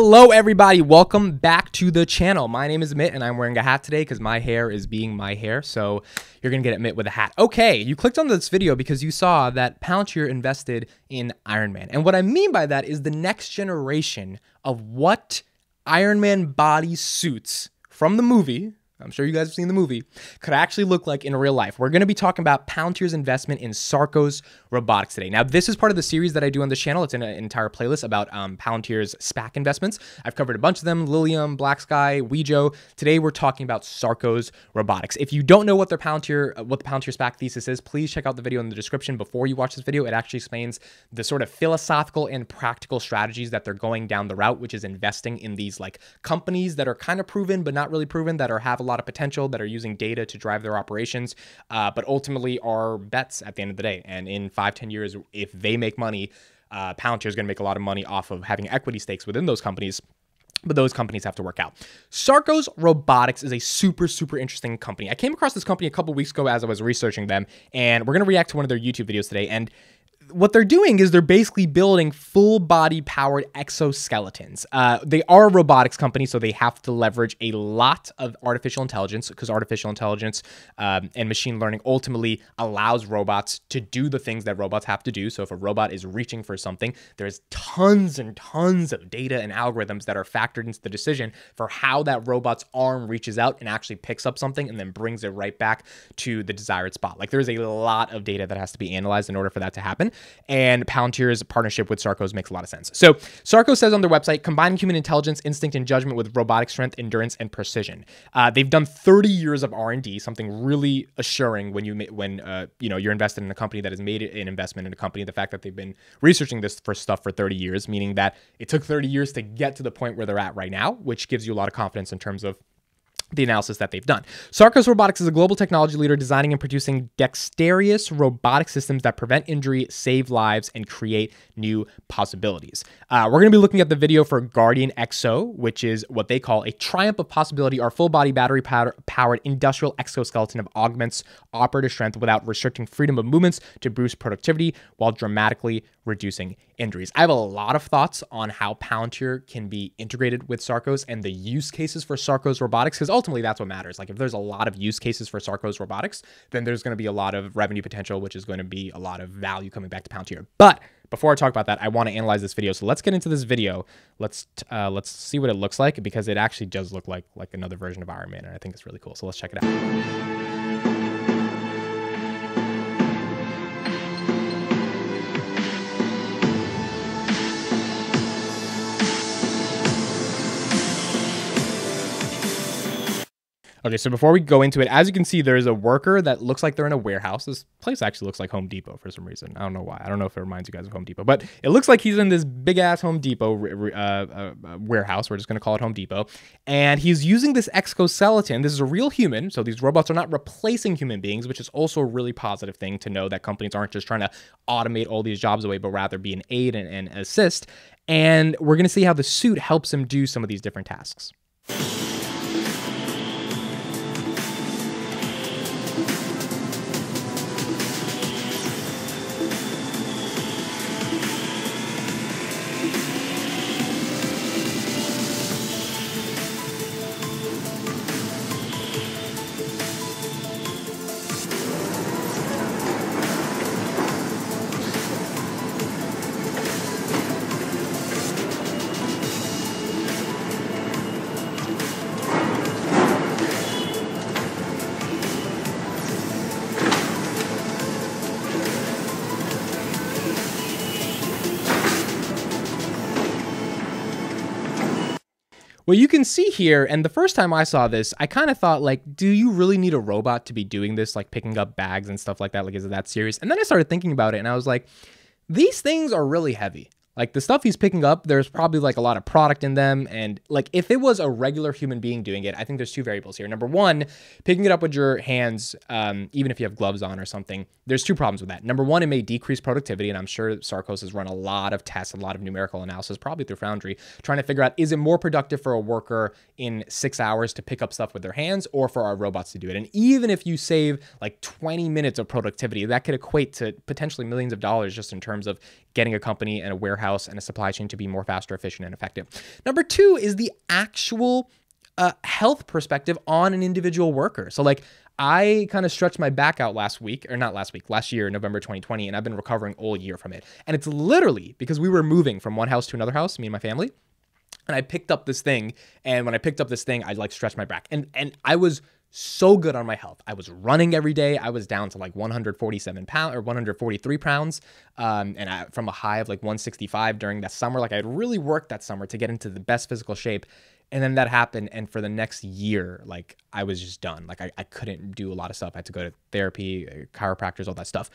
Hello everybody, welcome back to the channel. My name is Amit and I'm wearing a hat today because my hair is being my hair, so you're gonna get Amit with a hat. Okay, you clicked on this video because you saw that Palantir invested in Iron Man. And what I mean by that is the next generation of what Iron Man body suits from the movie, I'm sure you guys have seen the movie, could actually look like in real life. We're going to be talking about Palantir's investment in Sarcos Robotics today. Now, this is part of the series that I do on this channel. It's in an entire playlist about Palantir's SPAC investments. I've covered a bunch of them, Lilium, Black Sky, Wejo. Today, we're talking about Sarcos Robotics. If you don't know what the Palantir SPAC thesis is, please check out the video in the description before you watch this video. It actually explains the sort of philosophical and practical strategies that they're going down the route, which is investing in these like companies that are kind of proven, but not really proven, that have a lot of potential, that are using data to drive their operations, but ultimately are bets at the end of the day. And in 5-10 years, if they make money, Palantir is going to make a lot of money off of having equity stakes within those companies. But those companies have to work out. Sarcos Robotics is a super interesting company. I came across this company a couple weeks ago as I was researching them, and we're going to react to one of their YouTube videos today. And what they're doing is they're basically building full body powered exoskeletons. They are a robotics company, so they have to leverage a lot of artificial intelligence, because artificial intelligence and machine learning ultimately allows robots to do the things that robots have to do. So if a robot is reaching for something, there's tons and tons of data and algorithms that are factored into the decision for how that robot's arm reaches out and actually picks up something and then brings it right back to the desired spot. Like, there's a lot of data that has to be analyzed in order for that to happen. And Palantir's partnership with Sarcos makes a lot of sense. So Sarcos says on their website, combining human intelligence, instinct, and judgment with robotic strength, endurance, and precision. They've done 30 years of R&D, something really assuring when you're invested in a company that has made an investment in a company. The fact that they've been researching this stuff for 30 years, meaning that it took 30 years to get to the point where they're at right now, which gives you a lot of confidence in terms of the analysis that they've done. Sarcos Robotics is a global technology leader designing and producing dexterous robotic systems that prevent injury, save lives, and create new possibilities. We're going to be looking at the video for Guardian XO, which is what they call a triumph of possibility, our full body battery powered industrial exoskeleton that augments operative strength without restricting freedom of movements to boost productivity while dramatically reducing injuries. I have a lot of thoughts on how Palantir can be integrated with Sarcos and the use cases for Sarcos Robotics, because ultimately that's what matters. Like, if there's a lot of use cases for Sarcos Robotics, then there's going to be a lot of revenue potential, which is going to be a lot of value coming back to Palantir. But before I talk about that, I want to analyze this video. So let's get into this video. Let's see what it looks like, because it actually does look like another version of Iron Man, and I think it's really cool. So let's check it out. Okay, so before we go into it, as you can see, there's a worker that looks like they're in a warehouse. This place actually looks like Home Depot for some reason. I don't know why. I don't know if it reminds you guys of Home Depot, but it looks like he's in this big-ass Home Depot warehouse. We're just going to call it Home Depot. And he's using this exoskeleton. This is a real human, so these robots are not replacing human beings, which is also a really positive thing to know, that companies aren't just trying to automate all these jobs away, but rather be an aid and assist. And we're going to see how the suit helps him do some of these different tasks. Well, you can see here, and the first time I saw this, I kind of thought, like, do you really need a robot to be doing this, like picking up bags and stuff like that? Like, is it that serious? And then I started thinking about it, and I was like, these things are really heavy. Like, the stuff he's picking up, there's probably like a lot of product in them. And like, if it was a regular human being doing it, I think there's two variables here. Number one, picking it up with your hands, even if you have gloves on or something, there's two problems with that. Number one, it may decrease productivity. And I'm sure Sarcos has run a lot of tests, a lot of numerical analysis, probably through Foundry, trying to figure out, is it more productive for a worker in 6 hours to pick up stuff with their hands, or for our robots to do it? And even if you save like 20 minutes of productivity, that could equate to potentially millions of dollars just in terms of getting a company and a warehouse and a supply chain to be more faster, efficient, and effective. Number two is the actual health perspective on an individual worker. So like I kind of stretched my back out last year, November 2020, and I've been recovering all year from it. And it's literally because we were moving from one house to another house, me and my family. And I picked up this thing. And when I picked up this thing, I like stretched my back. And I was so good on my health. I was running every day. I was down to like 147 pounds or 143 pounds. From a high of like 165 during that summer. Like I had really worked that summer to get into the best physical shape. And then that happened. And for the next year, like I was just done. Like I couldn't do a lot of stuff. I had to go to therapy, chiropractors, all that stuff.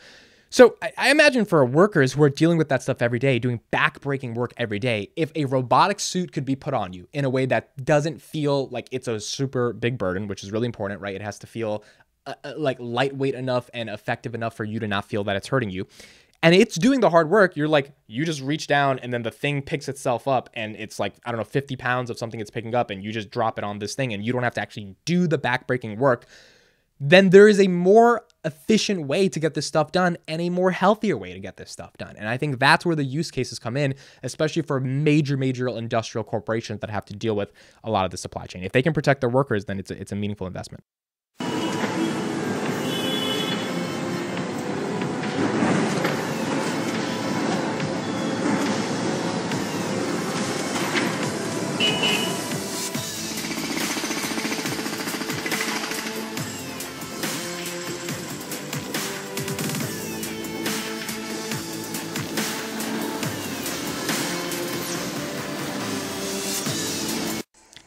So I imagine for workers who are dealing with that stuff every day, doing back-breaking work every day, if a robotic suit could be put on you in a way that doesn't feel like it's a super big burden, which is really important, right? It has to feel like lightweight enough and effective enough for you to not feel that it's hurting you. And it's doing the hard work. You're like, you just reach down and then the thing picks itself up and it's like, I don't know, 50 pounds of something it's picking up and you just drop it on this thing and you don't have to actually do the back-breaking work. Then there is a more efficient way to get this stuff done and a more healthier way to get this stuff done. And I think that's where the use cases come in, especially for major industrial corporations that have to deal with a lot of the supply chain. If they can protect their workers, then it's a meaningful investment.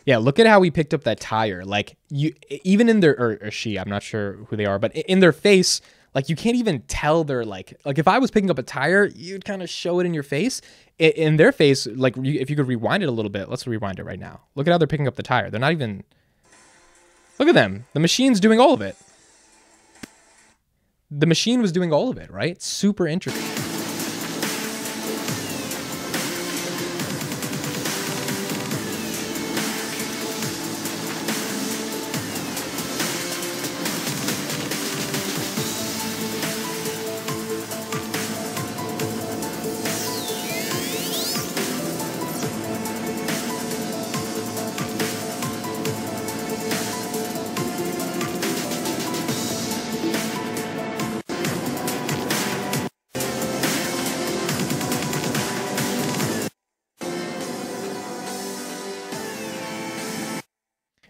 Yeah, look at how he picked up that tire. Like you, even in their, or she, I'm not sure who they are, but in their face, like you can't even tell they're like if I was picking up a tire, you'd kind of show it in your face. In their face, like if you could rewind it a little bit, let's rewind it right now. Look at how they're picking up the tire. They're not even, look at them. The machine's doing all of it. The machine was doing all of it, right? Super intricate.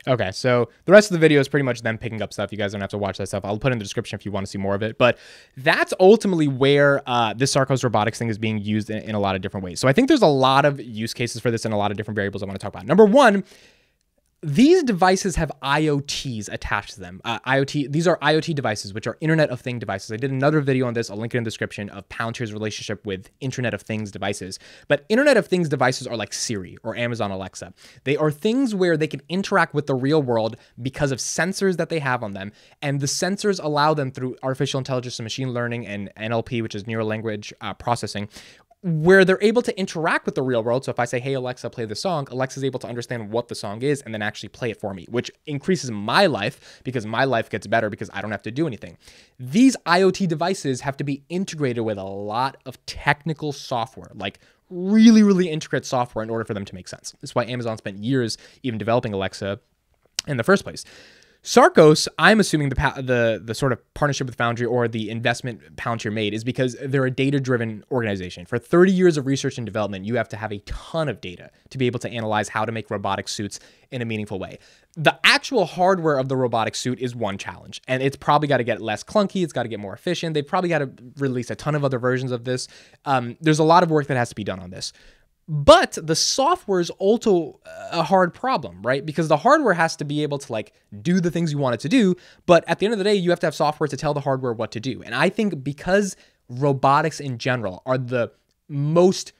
Okay, so the rest of the video is pretty much them picking up stuff. You guys don't have to watch that stuff. I'll put it in the description if you want to see more of it. But that's ultimately where this Sarcos Robotics thing is being used in a lot of different ways. So I think there's a lot of use cases for this and a lot of different variables I want to talk about. Number one, these devices have IoTs attached to them. These are IoT devices, which are Internet of Things devices. I did another video on this. I'll link it in the description of Palantir's relationship with Internet of Things devices. But Internet of Things devices are like Siri or Amazon Alexa. They are things where they can interact with the real world because of sensors that they have on them. And the sensors allow them through artificial intelligence and machine learning and NLP, which is neural language processing, where they're able to interact with the real world. So if I say, hey, Alexa, play the song, Alexa's able to understand what the song is and then actually play it for me, which increases my life because my life gets better because I don't have to do anything. These IoT devices have to be integrated with a lot of technical software, like really, really intricate software in order for them to make sense. That's why Amazon spent years even developing Alexa in the first place. Sarcos, I'm assuming the sort of partnership with Foundry or the investment Palantir made is because they're a data-driven organization. For 30 years of research and development, you have to have a ton of data to be able to analyze how to make robotic suits in a meaningful way. The actual hardware of the robotic suit is one challenge, and it's probably got to get less clunky. It's got to get more efficient. They've probably got to release a ton of other versions of this. There's a lot of work that has to be done on this. But the software is also a hard problem, right? Because the hardware has to be able to like do the things you want it to do. But at the end of the day, you have to have software to tell the hardware what to do. And I think because robotics in general are the most,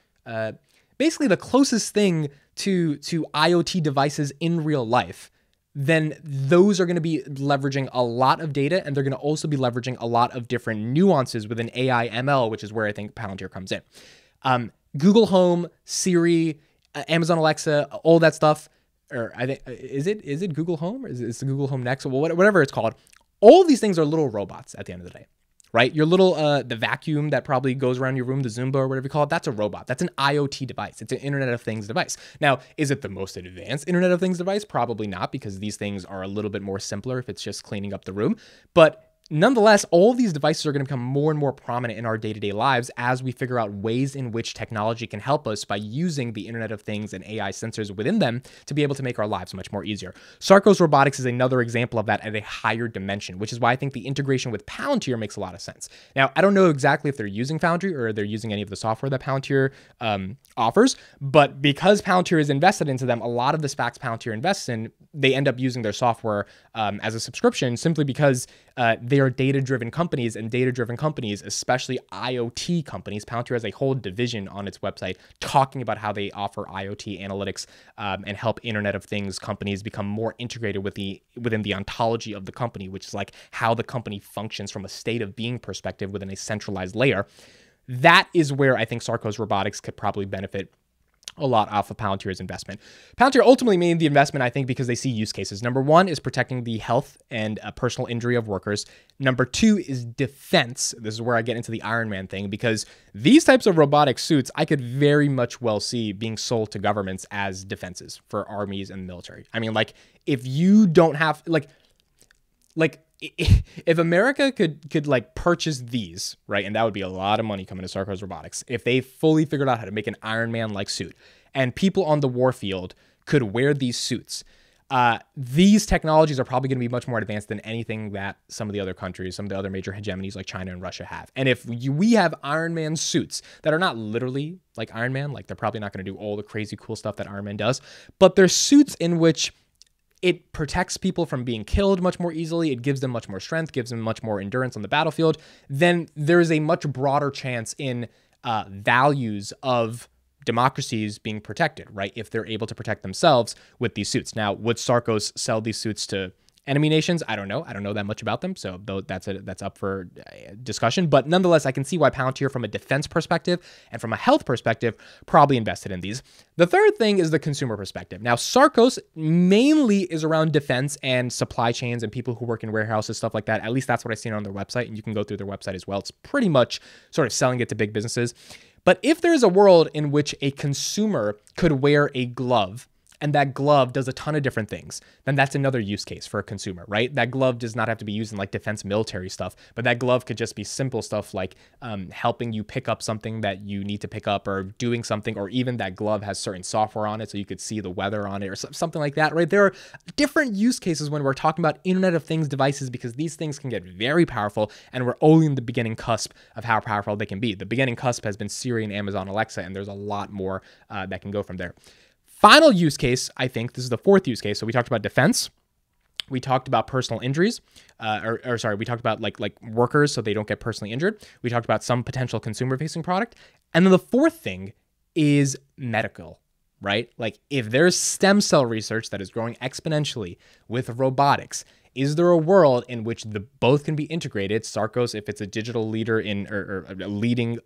basically the closest thing to IoT devices in real life, then those are going to be leveraging a lot of data, and they're going to also be leveraging a lot of different nuances within AI ML, which is where I think Palantir comes in. Google Home, Siri, Amazon Alexa, all that stuff, or I think is it Google Home or is it the Google Home Next? Well, whatever it's called, all of these things are little robots at the end of the day. right? Your little, the vacuum that probably goes around your room, the Zumba or whatever you call it, that's a robot. That's an IoT device. It's an Internet of Things device. Now, is it the most advanced Internet of Things device? Probably not, because these things are a little bit more simpler if it's just cleaning up the room. But nonetheless, all of these devices are going to become more and more prominent in our day-to-day lives as we figure out ways in which technology can help us by using the Internet of Things and AI sensors within them to be able to make our lives much more easier. Sarcos Robotics is another example of that at a higher dimension, which is why I think the integration with Palantir makes a lot of sense. Now, I don't know exactly if they're using Foundry or they're using any of the software that Palantir offers, but because Palantir is invested into them, a lot of the SPACs Palantir invests in, they end up using their software as a subscription simply because they are data-driven companies, and data-driven companies, especially IoT companies, Palantir has a whole division on its website talking about how they offer IoT analytics and help Internet of Things companies become more integrated within the ontology of the company, which is like how the company functions from a state of being perspective within a centralized layer. That is where I think Sarcos Robotics could probably benefit a lot off of Palantir's investment. Palantir ultimately made the investment, I think, because they see use cases. Number one is protecting the health and personal injury of workers. Number two is defense. This is where I get into the Iron Man thing, because these types of robotic suits, I could very much well see being sold to governments as defenses for armies and military. I mean, like, if you don't have, like, if America could like purchase these, right, and that would be a lot of money coming to Sarcos Robotics, if they fully figured out how to make an Iron Man-like suit, and people on the warfield could wear these suits, these technologies are probably going to be much more advanced than anything that some of the other countries, some of the other major hegemonies like China and Russia have. And if we have Iron Man suits that are not literally like Iron Man, like they're probably not going to do all the crazy cool stuff that Iron Man does, but they're suits in which it protects people from being killed much more easily. It gives them much more strength, gives them much more endurance on the battlefield. Then there is a much broader chance in values of democracies being protected, right? If they're able to protect themselves with these suits. Now, would Sarcos sell these suits to enemy nations? I don't know. I don't know that much about them, so that's up for discussion. But nonetheless, I can see why Palantir, from a defense perspective and from a health perspective, probably invested in these. The third thing is the consumer perspective. Now, Sarcos mainly is around defense and supply chains and people who work in warehouses, stuff like that. At least that's what I've seen on their website, and you can go through their website as well. It's pretty much sort of selling it to big businesses. But if there is a world in which a consumer could wear a glove, and that glove does a ton of different things, then that's another use case for a consumer, right? That glove does not have to be used in like defense military stuff, but that glove could just be simple stuff like helping you pick up something that you need to pick up, or doing something, or even that glove has certain software on it so you could see the weather on it or something like that, right? There are different use cases when we're talking about Internet of Things devices, because these things can get very powerful, and we're only in the beginning cusp of how powerful they can be. The beginning cusp has been Siri and Amazon Alexa, and there's a lot more that can go from there. Final use case, I think, this is the fourth use case. So we talked about defense. We talked about personal injuries, we talked about like workers so they don't get personally injured. We talked about some potential consumer-facing product. And then the fourth thing is medical, right? Like, if there's stem cell research that is growing exponentially with robotics, is there a world in which both can be integrated? Sarcos, if it's a digital leader in or a leading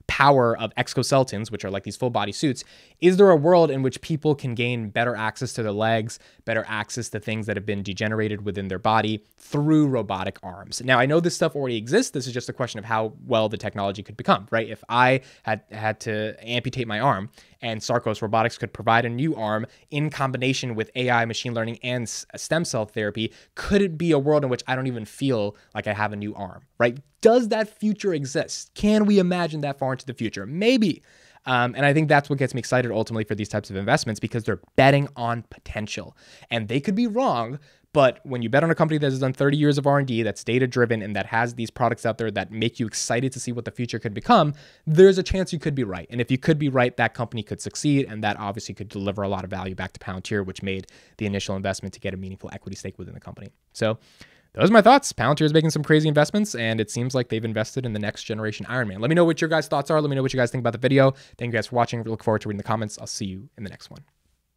power of exoskeletons, which are like these full body suits, is there a world in which people can gain better access to their legs, better access to things that have been degenerated within their body through robotic arms? Now, I know this stuff already exists. This is just a question of how well the technology could become, right? If I had to amputate my arm, and Sarcos Robotics could provide a new arm in combination with AI, machine learning, and stem cell therapy, could it be a world in which I don't even feel like I have a new arm, right? Does that future exist? Can we imagine that far into the future? Maybe. And I think that's what gets me excited ultimately for these types of investments, because they're betting on potential. And they could be wrong, but when you bet on a company that has done 30 years of R&D, that's data-driven, and that has these products out there that make you excited to see what the future could become, there's a chance you could be right. And if you could be right, that company could succeed, and that obviously could deliver a lot of value back to Palantir, which made the initial investment to get a meaningful equity stake within the company. So those are my thoughts. Palantir is making some crazy investments, and it seems like they've invested in the next generation Iron Man. Let me know what your guys' thoughts are. Let me know what you guys think about the video. Thank you guys for watching. We look forward to reading the comments. I'll see you in the next one.